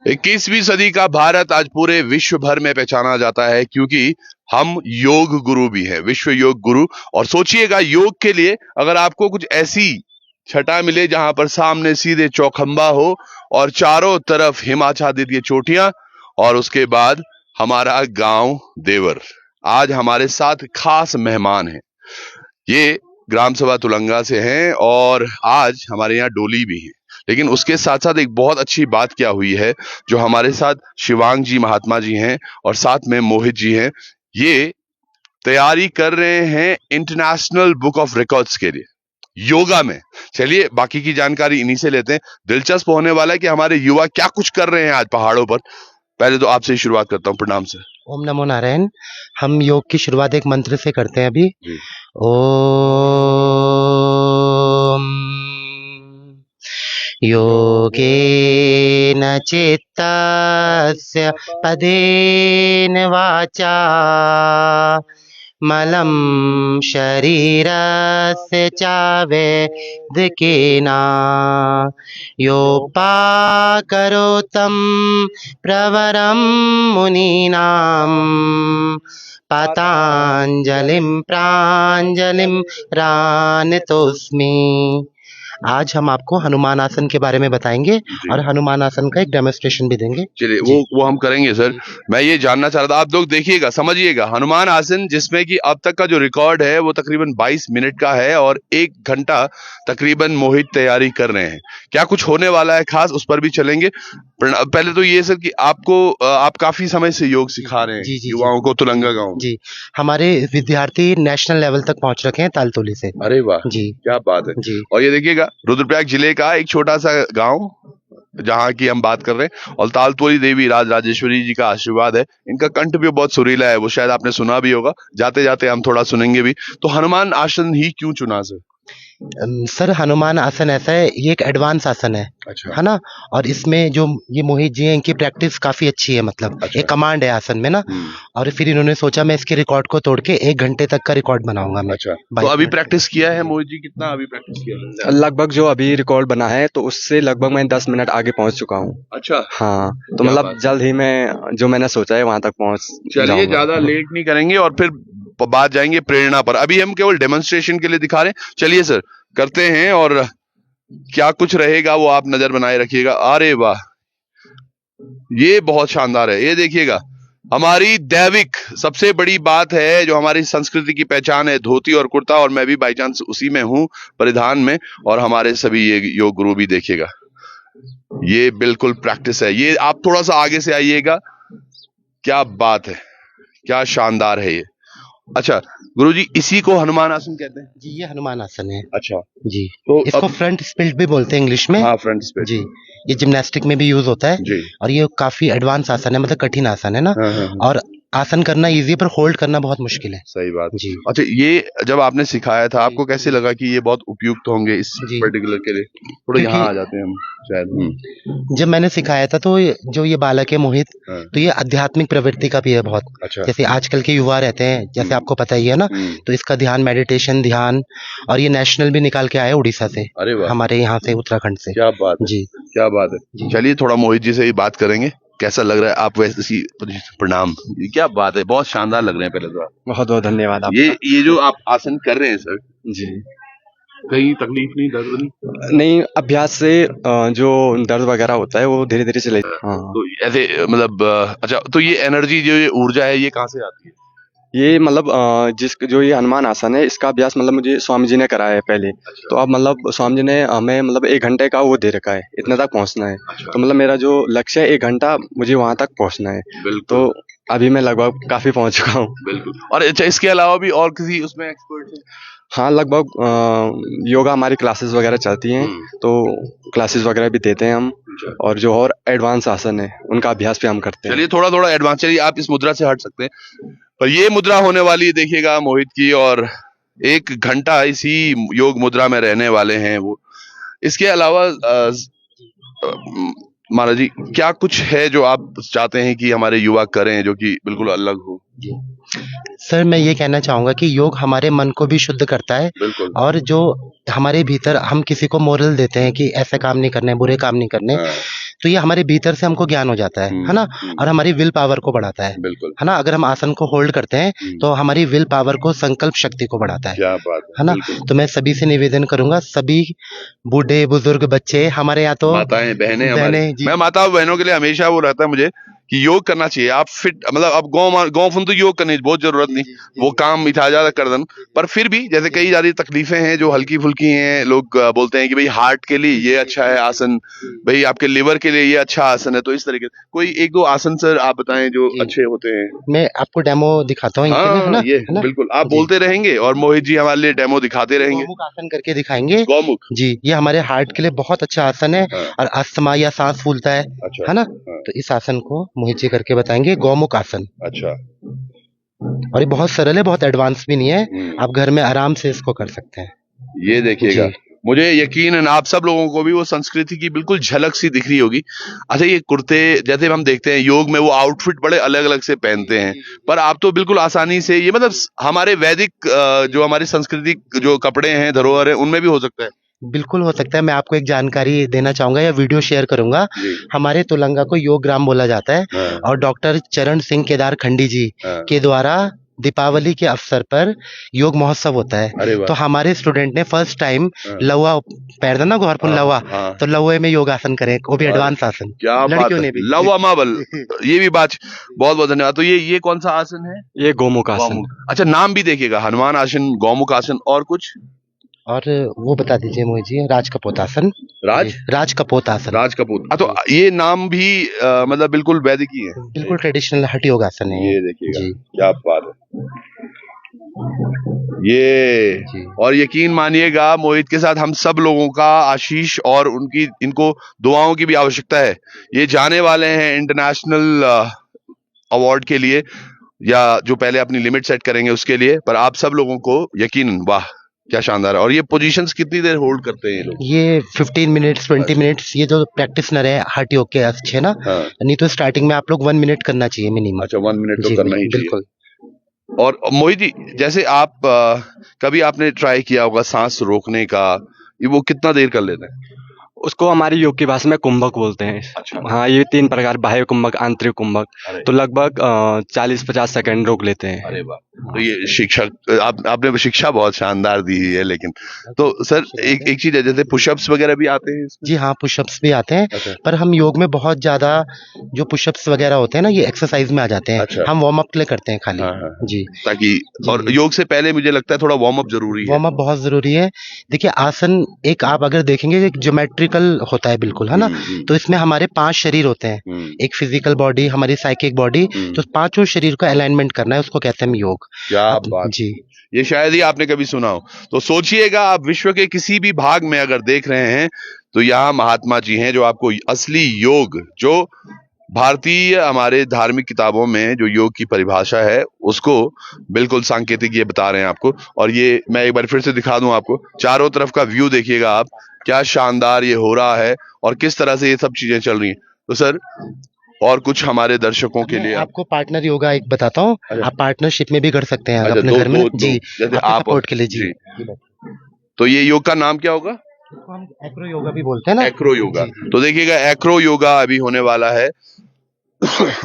21वीं सदी का भारत आज पूरे विश्व भर में पहचाना जाता है क्योंकि हम योग गुरु भी हैं, विश्व योग गुरु। और सोचिएगा, योग के लिए अगर आपको कुछ ऐसी छटा मिले जहां पर सामने सीधे चौखंबा हो और चारों तरफ हिमाच्छादित ये चोटियां, और उसके बाद हमारा गांव देवर। आज हमारे साथ खास मेहमान हैं, ये ग्राम सभा तुलंगा से हैं और आज हमारे यहाँ डोली भी है। लेकिन उसके साथ साथ एक बहुत अच्छी बात क्या हुई है, जो हमारे साथ शिवांग जी महात्मा जी हैं और साथ में मोहित जी हैं। ये तैयारी कर रहे हैं इंटरनेशनल बुक ऑफ रिकॉर्ड्स के लिए योगा में। चलिए बाकी की जानकारी इन्हीं से लेते हैं। दिलचस्प होने वाला है कि हमारे युवा क्या कुछ कर रहे हैं आज पहाड़ों पर। पहले तो आपसे ही शुरुआत करता हूँ, प्रणाम से। ओम नमो नारायण। हम योग की शुरुआत एक मंत्र से करते हैं अभी। ओम योगेन चित्तस्य पदेन वाचा मलं शरीरस्य च वैदिकेना योपाकरोतं प्रवरं मुनीनां पतांजलिं प्रांजलिं रानतोस्मि। आज हम आपको हनुमान आसन के बारे में बताएंगे और हनुमान आसन का एक डेमोन्स्ट्रेशन भी देंगे। चलिए वो हम करेंगे सर। मैं ये जानना चाह रहा था, आप लोग देखिएगा, समझिएगा, हनुमान आसन जिसमें कि अब तक का जो रिकॉर्ड है वो तकरीबन 22 मिनट का है और 1 घंटा तकरीबन मोहित तैयारी कर रहे हैं। क्या कुछ होने वाला है खास, उस पर भी चलेंगे। पहले तो ये सर कि आप काफी समय से योग सिखा रहे हैं युवाओं को तुलंगा गांव में। जी, हमारे विद्यार्थी नेशनल लेवल तक पहुंच रखे हैं तालतोली से। अरे वाह जी, क्या बात है जी। और ये देखिएगा, रुद्रप्रयाग जिले का एक छोटा सा गांव जहां की हम बात कर रहे हैं, और तालतोली देवी राजेश्वरी जी का आशीर्वाद है। इनका कंठ भी बहुत सुरीला है, वो शायद आपने सुना भी होगा। जाते जाते हम थोड़ा सुनेंगे भी। तो हनुमान आसन ही क्यों चुना सर? सर हनुमान आसन ऐसा है, ये एक एडवांस आसन है। अच्छा। है ना। और इसमें जो ये मोहित जी हैं, इनकी प्रैक्टिस काफी अच्छी है, मतलब अच्छा। एक कमांड है आसन में ना। और फिर इन्होंने सोचा मैं इसके रिकॉर्ड को तोड़ के 1 घंटे तक का रिकॉर्ड बनाऊंगा मैं। अच्छा, तो अभी प्रैक्टिस किया है मोहित जी? कितना अभी प्रैक्टिस किया है? लगभग जो अभी रिकॉर्ड बना है तो उससे लगभग मैं 10 मिनट आगे पहुंच चुका हूँ। अच्छा। हाँ, तो मतलब जल्द ही मैं जो मैंने सोचा है वहां तक पहुंच जाऊंगा। चलिए ज्यादा लेट नहीं करेंगे और फिर बात जाएंगे प्रेरणा पर। अभी हम केवल डेमोन्स्ट्रेशन के लिए दिखा रहे हैं। चलिए सर करते हैं, और क्या कुछ रहेगा वो आप नजर बनाए रखिएगा। अरे वाह, ये बहुत शानदार है। ये देखिएगा, हमारी दैविक सबसे बड़ी बात है जो हमारी संस्कृति की पहचान है, धोती और कुर्ता, और मैं भी बाई चांस उसी में हूं, परिधान में। और हमारे सभी ये योग गुरु भी देखिएगा, ये बिल्कुल प्रैक्टिस है। ये आप थोड़ा सा आगे से आइएगा, क्या बात है, क्या शानदार है ये। अच्छा गुरुजी, इसी को हनुमान आसन कहते हैं? जी, ये हनुमान आसन है। अच्छा जी, तो इसको फ्रंट स्पिल्ट भी बोलते हैं इंग्लिश में। हाँ, फ्रंट स्पिल्ट जी, ये जिम्नास्टिक में भी यूज होता है जी। और ये काफी एडवांस आसन है, मतलब कठिन आसन है ना। हाँ। और आसन करना इजी है पर होल्ड करना बहुत मुश्किल है। सही बात जी। अच्छा, ये जब आपने सिखाया था आपको कैसे लगा कि ये बहुत उपयुक्त होंगे इस पर्टिकुलर के लिए? थोड़ा यहाँ आ जाते हैं हम शायद। जब मैंने सिखाया था तो जो ये बालक है मोहित, तो ये आध्यात्मिक प्रवृत्ति का भी है बहुत। अच्छा। जैसे आजकल के युवा रहते हैं, जैसे आपको पता ही है ना, तो इसका ध्यान, मेडिटेशन ध्यान, और ये नेशनल भी निकाल के आया उड़ीसा से। अरे वाह, हमारे यहाँ से, उत्तराखंड से। क्या बात है जी, क्या बात है। चलिए थोड़ा मोहित जी से ही बात करेंगे, कैसा लग रहा है आप वैसे? प्रणाम, क्या बात है, बहुत शानदार लग रहे हैं। पहले तो बहुत बहुत धन्यवाद आप। ये जो आप आसन कर रहे हैं सर, जी, कहीं तकलीफ नहीं, दर्द नहीं? नहीं, अभ्यास से जो दर्द वगैरह होता है वो धीरे धीरे चले। हाँ, तो ऐसे मतलब अच्छा, तो ये एनर्जी, जो ये ऊर्जा है, ये कहाँ से आती है? ये मतलब जो ये हनुमान आसन है, इसका अभ्यास मतलब मुझे स्वामी जी ने कराया है पहले। अच्छा। तो अब मतलब स्वामी जी ने हमें मतलब 1 घंटे का वो दे रखा है, इतना तक पहुंचना है। अच्छा। तो मतलब मेरा जो लक्ष्य है 1 घंटा मुझे वहां तक पहुंचना है। तो अभी मैं लगभग काफी पहुंच चुका हूँ। बिल्कुल। और अच्छा, इसके अलावा भी और किसी उसमें एक्सपर्ट है? हाँ, लगभग योगा हमारी क्लासेस वगैरह चलती हैं, तो क्लासेस वगैरह भी देते हैं हम। और जो और एडवांस आसन है उनका अभ्यास भी हम करते हैं। चलिए थोड़ा एडवांस, चलिए आप इस मुद्रा से हट सकते हैं। और ये मुद्रा होने वाली है, देखिएगा मोहित की, और 1 घंटा इसी योग मुद्रा में रहने वाले हैं वो। इसके अलावा महाराज जी, क्या कुछ है जो आप चाहते हैं कि हमारे युवा करें जो कि बिल्कुल अलग हो? सर मैं ये कहना चाहूंगा कि योग हमारे मन को भी शुद्ध करता है। बिल्कुल। और जो हमारे भीतर हम किसी को मोरल देते हैं कि ऐसे काम नहीं करने, बुरे काम नहीं करने, तो ये हमारे भीतर से हमको ज्ञान हो जाता है ना, और हमारी विल पावर को बढ़ाता है बिल्कुल। है ना। अगर हम आसन को होल्ड करते हैं तो हमारी विल पावर को, संकल्प शक्ति को बढ़ाता क्या बात है ना। बिल्कुल। तो मैं सभी से निवेदन करूंगा, सभी बूढ़े बुजुर्ग बच्चे, हमारे यहाँ तो माताएं बहनें हमारी, बहनें जी, मैं माताओं बहनों के लिए हमेशा वो रहता है मुझे कि योग करना चाहिए। आप फिट, मतलब अब गाँव फुन तो योग करने की बहुत जरूरत नहीं, वो काम मिठा ज्यादा कर देन, पर फिर भी जैसे कई सारी तकलीफें हैं जो हल्की फुल्की हैं, लोग बोलते हैं कि भाई हार्ट के लिए ये अच्छा है आसन, भाई आपके लिवर के लिए ये अच्छा आसन है। तो इस तरीके से कोई एक दो आसन सर आप बताएं जो जी। अच्छे होते हैं। मैं आपको डेमो दिखाता हूँ इनके लिए, है ना, ये है ना। बिल्कुल आप जी। बोलते रहेंगे और मोहित जी हमारे लिए डेमो दिखाते रहेंगे। गौमुख आसन करके दिखाएंगे गौमुख, जी। ये हमारे हार्ट के लिए बहुत अच्छा आसन है, हाँ। और अस्थमा या सांस फूलता अच्छा, है ना, हाँ। तो इस आसन को मोहित जी करके बताएंगे, गौमुख आसन। अच्छा, और ये बहुत सरल है, बहुत एडवांस भी नहीं है, आप घर में आराम से इसको कर सकते हैं। ये देखिएगा, जी। मुझे यकीन है आप सब लोगों को भी वो संस्कृति की बिल्कुल झलक सी दिख रही होगी। अच्छा, ये कुर्ते जैसे हम देखते हैं योग में वो आउटफिट बड़े अलग अलग से पहनते हैं, पर आप तो बिल्कुल आसानी से ये, मतलब हमारे वैदिक जो हमारी सांस्कृतिक जो कपड़े हैं, धरोहर है, उनमें भी हो सकता है। बिल्कुल हो सकता है। मैं आपको एक जानकारी देना चाहूंगा या वीडियो शेयर करूंगा। हमारे तुलंगा को योग ग्राम बोला जाता है, हाँ। और डॉक्टर चरण सिंह केदार खंडी जी हाँ। के द्वारा दीपावली के अवसर पर योग महोत्सव होता अरे है। वाह। तो हमारे स्टूडेंट ने फर्स्ट टाइम हाँ। लवा पैर ना घोरपुन हाँ, लवा, हाँ। तो लवे में योगासन करें, वो भी अरे, एडवांस आसन, क्या बात लड़कियों है, ने भी। लव अमाबल, ये भी बात, बहुत बहुत धन्यवाद। तो ये कौन सा आसन है? ये गोमुख आसन। गौमुख। अच्छा, नाम भी देखिएगा, हनुमान आसन, गौमुख आसन, और कुछ और वो बता दीजिए मोहित जी, राज कपोत आसन। राज कपोत आसन। राज कपूर। तो ये नाम भी मतलब बिल्कुल वैदिक ही है, बिल्कुल ट्रेडिशनल हठ योग आसन है ये देखिएगा जी। क्या बात है ये जी। और यकीन मानिएगा मोहित के साथ हम सब लोगों का आशीष और उनकी इनको दुआओं की भी आवश्यकता है। ये जाने वाले हैं इंटरनेशनल अवार्ड के लिए, या जो पहले अपनी लिमिट सेट करेंगे उसके लिए, पर आप सब लोगों को यकीन, वाह क्या शानदार है। और ये पोजीशंस कितनी देर होल्ड करते हैं ये लोग? ये 15 मिनट्स 20 मिनट्स, ये जो प्रैक्टिसनर है हठ योग के अच्छे ना, हाँ। नहीं तो स्टार्टिंग में आप लोग 1 मिनट करना चाहिए मिनिमम। अच्छा, 1 मिनट तो जी, करना ही चाहिए। बिल्कुल। और मोहित जी, जैसे आप कभी आपने ट्राई किया होगा सांस रोकने का, ये वो कितना देर कर लेते हैं? उसको हमारी योग की भाषा में कुंभक बोलते हैं। अच्छा। हाँ, ये 3 प्रकार, बाह्य कुंभक, आंतरिक कुंभक। अरे। तो लगभग 40-50 सेकंड रोक लेते हैं। अरे वाह, तो ये शिक्षक आपने शिक्षा बहुत शानदार दी है। लेकिन तो सर एक चीज है, जैसे पुशअप्स वगैरह भी आते हैं इसमें? जी हाँ, पुशअप्स भी आते हैं। अच्छा। पर हम योग में बहुत ज्यादा जो पुशअप्स वगैरह होते हैं ना, ये एक्सरसाइज में आ जाते हैं। अच्छा। हम वार्म अप के लिए करते हैं खाली। हाँ, हाँ। जी। ताकि जी। और योग से पहले मुझे लगता है थोड़ा वार्म अप जरूरी है। वार्म अप बहुत जरूरी है। देखिए आसन एक, आप अगर देखेंगे एक ज्योमेट्रिकल होता है बिल्कुल, है ना। तो इसमें हमारे 5 शरीर होते हैं, एक फिजिकल बॉडी, हमारी साइकिक बॉडी, तो पांचों शरीर का अलाइनमेंट करना है, उसको कहते हैं हम योग। क्या बात जी। ये शायद ही आपने कभी सुना हो। तो सोचिएगा, आप विश्व के किसी भी भाग में अगर देख रहे हैं तो यहाँ महात्मा जी हैं जो आपको असली योग, जो भारतीय हमारे धार्मिक किताबों में जो योग की परिभाषा है उसको बिल्कुल सांकेतिक ये बता रहे हैं आपको। और ये मैं एक बार फिर से दिखा दूं आपको, चारों तरफ का व्यू देखिएगा आप, क्या शानदार ये हो रहा है और किस तरह से ये सब चीजें चल रही हैं। तो सर और कुछ हमारे दर्शकों के लिए आपको पार्टनर योगा एक बताता हूँ, आप पार्टनरशिप में भी कर सकते हैं अपने घर में। जी, जैसे आप सपोर्ट के लिए। जी। तो ये योग का नाम क्या होगा? हम एक्रो योगा भी बोलते हैं ना। एक्रो योगा। तो देखिएगा एक्रो योगा अभी होने वाला है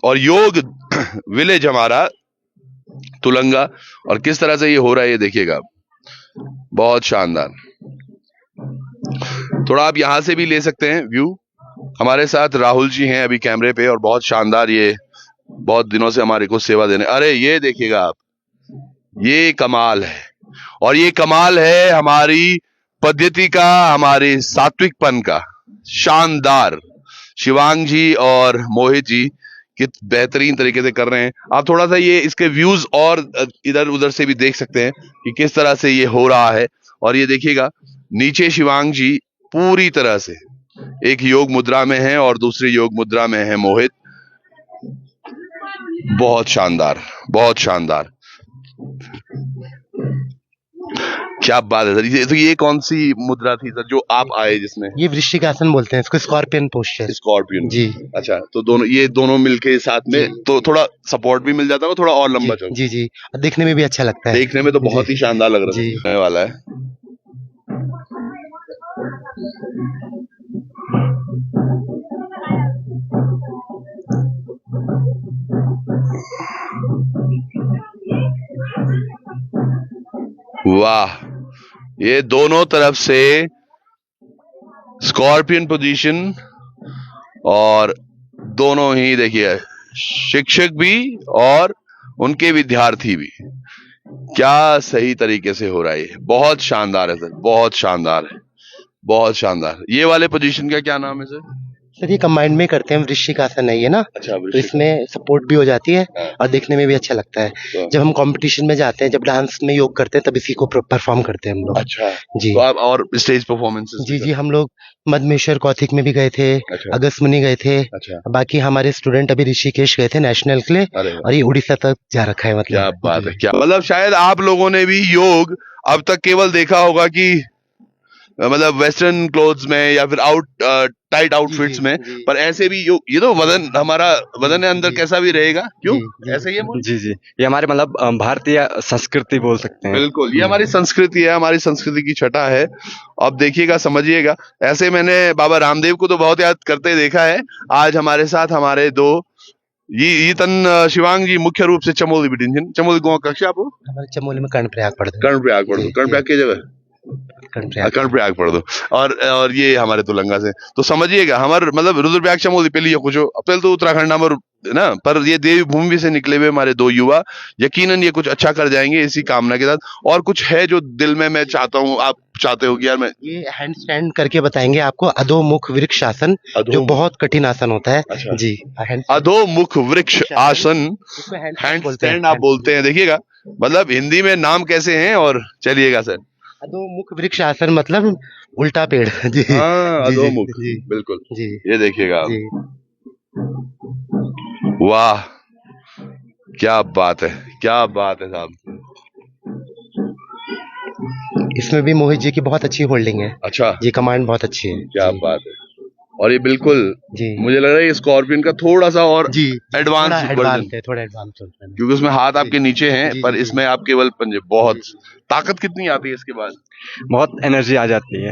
और योग विलेज हमारा तुलंगा, और किस तरह से ये हो रहा है ये देखिएगा, बहुत शानदार। थोड़ा आप यहां से भी ले सकते हैं व्यू। हमारे साथ राहुल जी हैं अभी कैमरे पे, और बहुत शानदार, ये बहुत दिनों से हमारे को सेवा देने। अरे ये देखिएगा आप, ये कमाल है, और ये कमाल है हमारी पद्धति का, हमारे सात्विकपन का। शानदार शिवांग जी और मोहित जी कित बेहतरीन तरीके से कर रहे हैं। आप थोड़ा सा ये इसके व्यूज और इधर उधर से भी देख सकते हैं कि किस तरह से ये हो रहा है। और ये देखिएगा नीचे शिवांग जी पूरी तरह से एक योग मुद्रा में है और दूसरी योग मुद्रा में है मोहित। बहुत शानदार, बहुत शानदार, क्या बात है सर। तो ये कौन सी मुद्रा थी सर जो आप आए जिसमें? ये वृश्चिक आसन बोलते हैं इसको, स्कॉर्पियन पोस्चर। स्कॉर्पियन जी। अच्छा, तो दोनों ये दोनों मिलके साथ में तो थोड़ा सपोर्ट भी मिल जाता है, थोड़ा और लंबा चल। जी जी, और देखने में भी अच्छा लगता है। देखने में तो बहुत ही शानदार लग रहा है वाला है। वाह, ये दोनों तरफ से स्कॉर्पियन पोजीशन और दोनों ही देखिए शिक्षक भी और उनके विद्यार्थी भी, क्या सही तरीके से हो रहा है। ये बहुत शानदार है सर, बहुत शानदार है, बहुत शानदार। ये वाले पोजीशन का क्या नाम है सर? सर ये कंबाइंड में करते हैं, वृश्चिक आसन है ये ना, अच्छा, तो इसमें सपोर्ट भी हो जाती है और देखने में भी अच्छा लगता है। जब हम कंपटीशन में जाते हैं, जब डांस में योग करते हैं, तब इसी को परफॉर्म करते हैं हम लोग। अच्छा जी तो आप और स्टेज परफॉर्मेंसेस? जी जी, हम लोग मधमेश्वर कौथिक में भी गए थे, अच्छा अगस्त मुनि गए थे, अच्छा, बाकी हमारे स्टूडेंट अभी ऋषिकेश गए थे नेशनल के लिए, अरे और ये उड़ीसा तक जा रखा है। क्या मतलब बात है, क्या मतलब शायद आप लोगों ने भी योग अब तक केवल देखा होगा कि मतलब वेस्टर्न क्लोथ्स में या फिर टाइट आउटफिट्स में, पर ऐसे भी ये तो वजन, हमारा वजन अंदर कैसा भी रहेगा, क्यों ऐसे ही है? जी जी, ये हमारे मतलब भारतीय संस्कृति बोल सकते हैं। बिल्कुल, ये हमारी संस्कृति है, हमारी संस्कृति की छटा है। अब देखिएगा, समझिएगा, ऐसे मैंने बाबा रामदेव को तो बहुत याद करते देखा है। आज हमारे साथ हमारे दो ये तन शिवांग जी मुख्य रूप से चमोली बिटिन चमोली गांव कक्षा आप हमारे चमोली में कर्णप्रयाग पढ़ते हैं। कर्णप्रयाग पढ़ दो, कर्णप्रयाग की जगह कर्णप्रयाग पढ़ दो, और ये हमारे तुलंगा से। तो समझिएगा, हमारे मतलब रुद्रप्रयाग चमोली पहले कुछ पहले तो उत्तराखंड हमारे ना, पर ये देवी भूमि से निकले हुए हमारे दो युवा यकीनन ये कुछ अच्छा कर जाएंगे इसी कामना के साथ। और कुछ है जो दिल में मैं चाहता हूँ, आप चाहते हो कि यार मैं ये हैंड स्टैंड करके बताएंगे आपको, अधोमुख वृक्ष आसन, जो बहुत कठिन आसन होता है। अच्छा। जी, अधोमुख वृक्ष आसन, हैंड स्टैंड आप बोलते हैं। देखिएगा मतलब हिंदी में नाम कैसे हैं, और चलिएगा सर। अधोमुख वृक्ष आसन मतलब उल्टा पेड़। जी हाँ, जी, अधोमुख, जी बिल्कुल जी, ये देखिएगा आप। जी। वाह, क्या बात है, क्या बात है साहब। इसमें भी मोहित जी की बहुत अच्छी होल्डिंग है। अच्छा, जी, कमांड बहुत अच्छी है। क्या जी, बात है। और ये बिल्कुल जी मुझे लग रहा है ये स्कॉर्पियन का थोड़ा सा और जी, एडवांस वर्जन, है, थोड़ा एडवांस वर्जन है। क्योंकि उसमें हाथ आपके नीचे हैं, जी, पर जी, इसमें आप केवल पंजे। बहुत ताकत कितनी आती है इसके बाद? बहुत एनर्जी आ जाती है।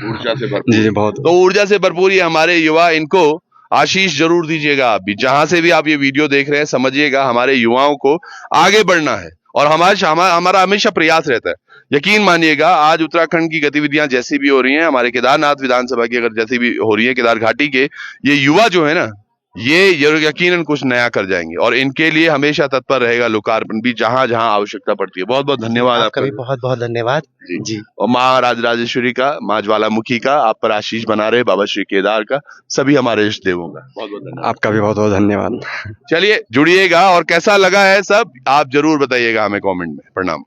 ऊर्जा से भरपूर। जी जी, बहुत। तो ऊर्जा से भरपूर ये हमारे युवा, इनको आशीष जरूर दीजिएगा। आप भी जहां से भी आप ये वीडियो देख रहे हैं, समझिएगा हमारे युवाओं को आगे बढ़ना है, और हमारा हमेशा प्रयास रहता है। यकीन मानिएगा, आज उत्तराखंड की गतिविधियां जैसी भी हो रही हैं, हमारे केदारनाथ विधानसभा की अगर जैसी भी हो रही है, केदार घाटी के ये युवा जो है ना, ये यकीनन कुछ नया कर जाएंगे, और इनके लिए हमेशा तत्पर रहेगा लोकार्पण भी, जहां जहां आवश्यकता पड़ती है। बहुत बहुत धन्यवाद आपका भी बहुत बहुत धन्यवाद जी। और माँ राजराजेश्वरी का, माँ ज्वालामुखी का आप पर आशीष बना रहे, बाबा श्री केदार का, सभी हमारे इष्ट देवों का बहुत बहुत धन्यवाद। आपका भी बहुत बहुत धन्यवाद। चलिए जुड़िएगा, और कैसा लगा है सब आप जरूर बताइएगा हमें कमेंट में। प्रणाम।